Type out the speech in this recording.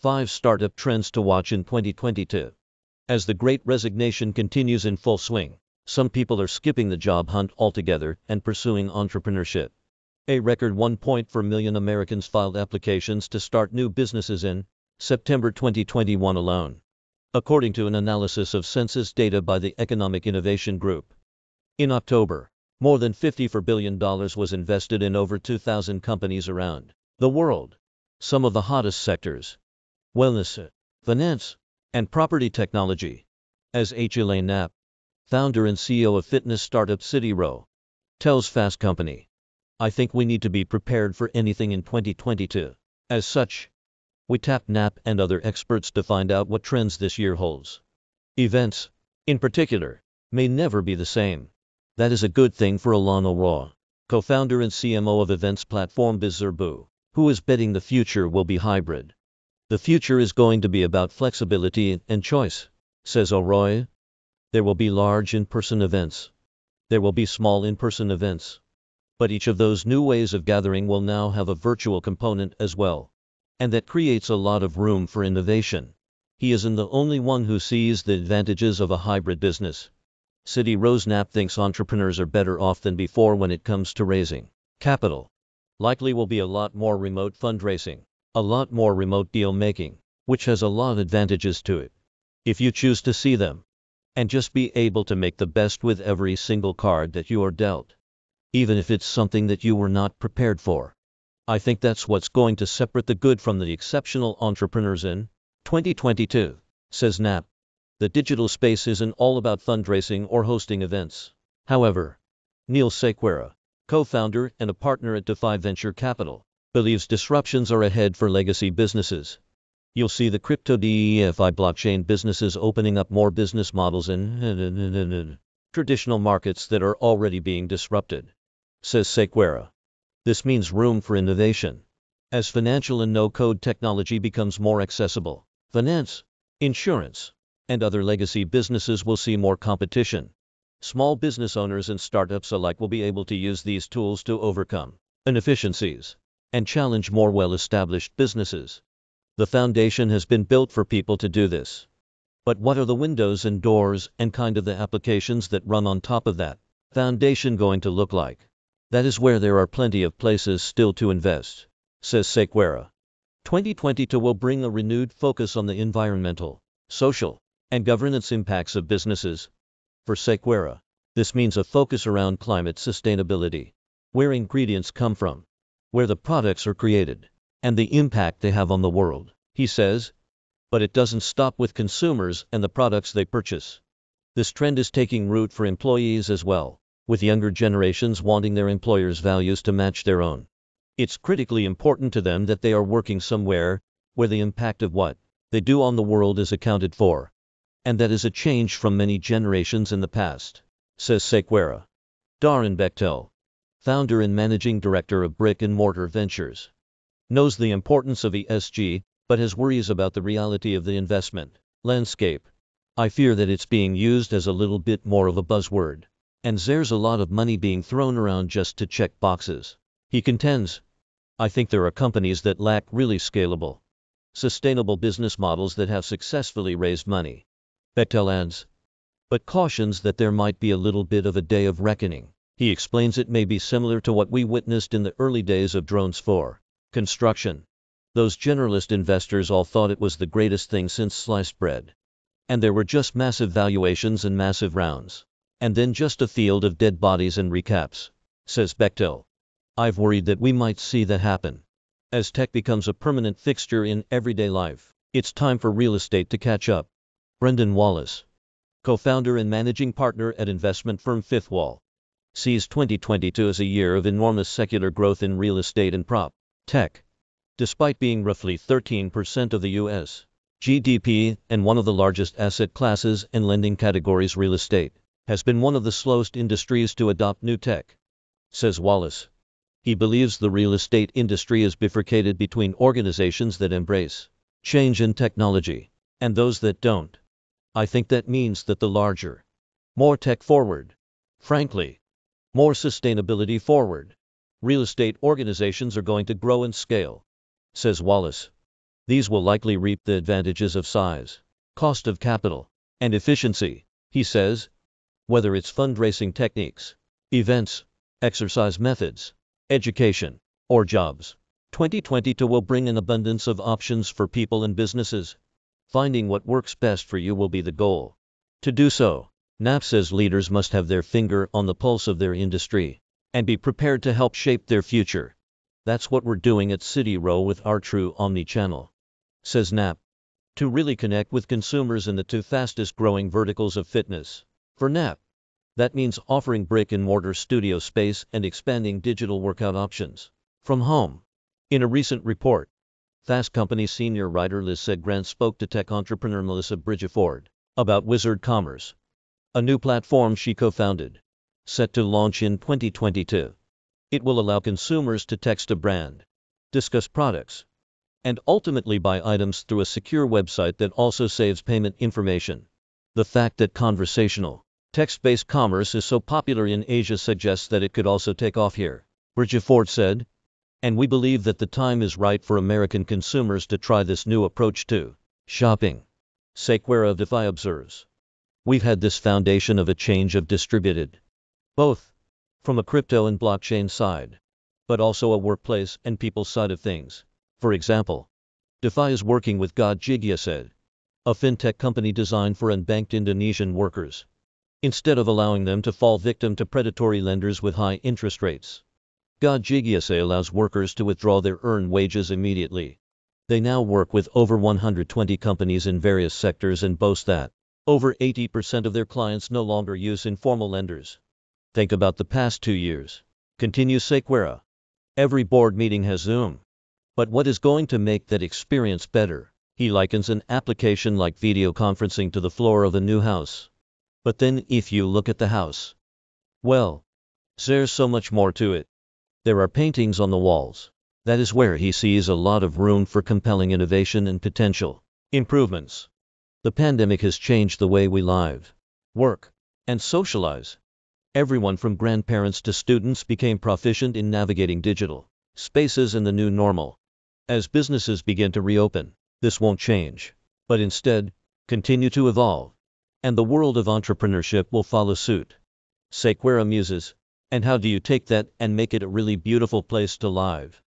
5 Startup Trends to Watch in 2022. As the Great Resignation continues in full swing, some people are skipping the job hunt altogether and pursuing entrepreneurship. A record 1.4 million Americans filed applications to start new businesses in September 2021 alone, according to an analysis of census data by the Economic Innovation Group. In October, more than $54 billion was invested in over 2,000 companies around the world. Some of the hottest sectors: wellness, finance, and property technology. As Knapp, founder and CEO of fitness startup CityRow, tells Fast Company, "I think we need to be prepared for anything in 2022. As such, we tapped Knapp and other experts to find out what trends this year holds. Events, in particular, may never be the same. That is a good thing for Alana Raw, co-founder and CMO of events platform buzzword, who is betting the future will be hybrid. The future is going to be about flexibility and choice," says O'Roy. "There will be large in-person events. There will be small in-person events. But each of those new ways of gathering will now have a virtual component as well. And that creates a lot of room for innovation." He isn't the only one who sees the advantages of a hybrid business. CityRow's Knapp thinks entrepreneurs are better off than before when it comes to raising capital. Likely will be a lot more remote fundraising, a lot more remote deal making, which has a lot of advantages to it, if you choose to see them, and just be able to make the best with every single card that you are dealt, even if it's something that you were not prepared for. I think that's what's going to separate the good from the exceptional entrepreneurs in 2022, says Knapp. The digital space isn't all about fundraising or hosting events. However, Neil Sequeira, co-founder and a partner at Defy Venture Capital, believes disruptions are ahead for legacy businesses. You'll see the crypto DeFi blockchain businesses opening up more business models in traditional markets that are already being disrupted, says Sequeira. This means room for innovation. As financial and no-code technology becomes more accessible, finance, insurance, and other legacy businesses will see more competition. Small business owners and startups alike will be able to use these tools to overcome inefficiencies and challenge more well-established businesses. The foundation has been built for people to do this. But what are the windows and doors and kind of the applications that run on top of that foundation going to look like? That is where there are plenty of places still to invest, says Sequeira. 2022 will bring a renewed focus on the environmental, social, and governance impacts of businesses. For Sequeira, this means a focus around climate sustainability, where ingredients come from, where the products are created, and the impact they have on the world, he says. But it doesn't stop with consumers and the products they purchase. This trend is taking root for employees as well, with younger generations wanting their employers' values to match their own. It's critically important to them that they are working somewhere where the impact of what they do on the world is accounted for. And that is a change from many generations in the past, says Sequeira. Darren Bechtel, founder and managing director of Brick and Mortar Ventures, knows the importance of ESG, but has worries about the reality of the investment landscape. "I fear that it's being used as a little bit more of a buzzword, and there's a lot of money being thrown around just to check boxes," he contends. "I think there are companies that lack really scalable, sustainable business models that have successfully raised money," Bechtel adds, but cautions that there might be a little bit of a day of reckoning. He explains it may be similar to what we witnessed in the early days of drones for construction. Those generalist investors all thought it was the greatest thing since sliced bread. And there were just massive valuations and massive rounds. And then just a field of dead bodies and recaps, says Bechtel. "I've worried that we might see that happen. As tech becomes a permanent fixture in everyday life, it's time for real estate to catch up." Brendan Wallace, co-founder and managing partner at investment firm Fifth Wall, sees 2022 as a year of enormous secular growth in real estate and prop tech. Despite being roughly 13% of the U.S. GDP and one of the largest asset classes and lending categories, real estate has been one of the slowest industries to adopt new tech, says Wallace. He believes the real estate industry is bifurcated between organizations that embrace change in technology and those that don't. "I think that means that the larger, more tech-forward, frankly, more sustainability-forward real estate organizations are going to grow and scale," says Wallace. These will likely reap the advantages of size, cost of capital, and efficiency, he says. Whether it's fundraising techniques, events, exercise methods, education, or jobs, 2022 will bring an abundance of options for people and businesses. Finding what works best for you will be the goal. To do so, Knapp says leaders must have their finger on the pulse of their industry and be prepared to help shape their future. That's what we're doing at CityRow with our true omni-channel, says Knapp, to really connect with consumers in the two fastest growing verticals of fitness. For Knapp, that means offering brick-and-mortar studio space and expanding digital workout options from home. In a recent report, Fast Company senior writer Liz Segran spoke to tech entrepreneur Melissa Bridgeford about Wizard Commerce, a new platform she co-founded, set to launch in 2022. It will allow consumers to text a brand, discuss products, and ultimately buy items through a secure website that also saves payment information. The fact that conversational, text-based commerce is so popular in Asia suggests that it could also take off here, Bridgeford said. And we believe that the time is right for American consumers to try this new approach to shopping. Sequeira of Defy observes, we've had this foundation of a change of distributed, both from a crypto and blockchain side, but also a workplace and people side of things. For example, Defy is working with Gojigya, a fintech company designed for unbanked Indonesian workers, instead of allowing them to fall victim to predatory lenders with high interest rates. Gojigya allows workers to withdraw their earned wages immediately. They now work with over 120 companies in various sectors and boast that over 80% of their clients no longer use informal lenders. Think about the past 2 years, continues Sequeira. Every board meeting has Zoom. But what is going to make that experience better? He likens an application like video conferencing to the floor of a new house. But then if you look at the house, well, there's so much more to it. There are paintings on the walls. That is where he sees a lot of room for compelling innovation and potential improvements. The pandemic has changed the way we live, work, and socialize. Everyone from grandparents to students became proficient in navigating digital spaces in the new normal. As businesses begin to reopen, this won't change, but instead, continue to evolve. And the world of entrepreneurship will follow suit. Sequeira muses, and how do you take that and make it a really beautiful place to live?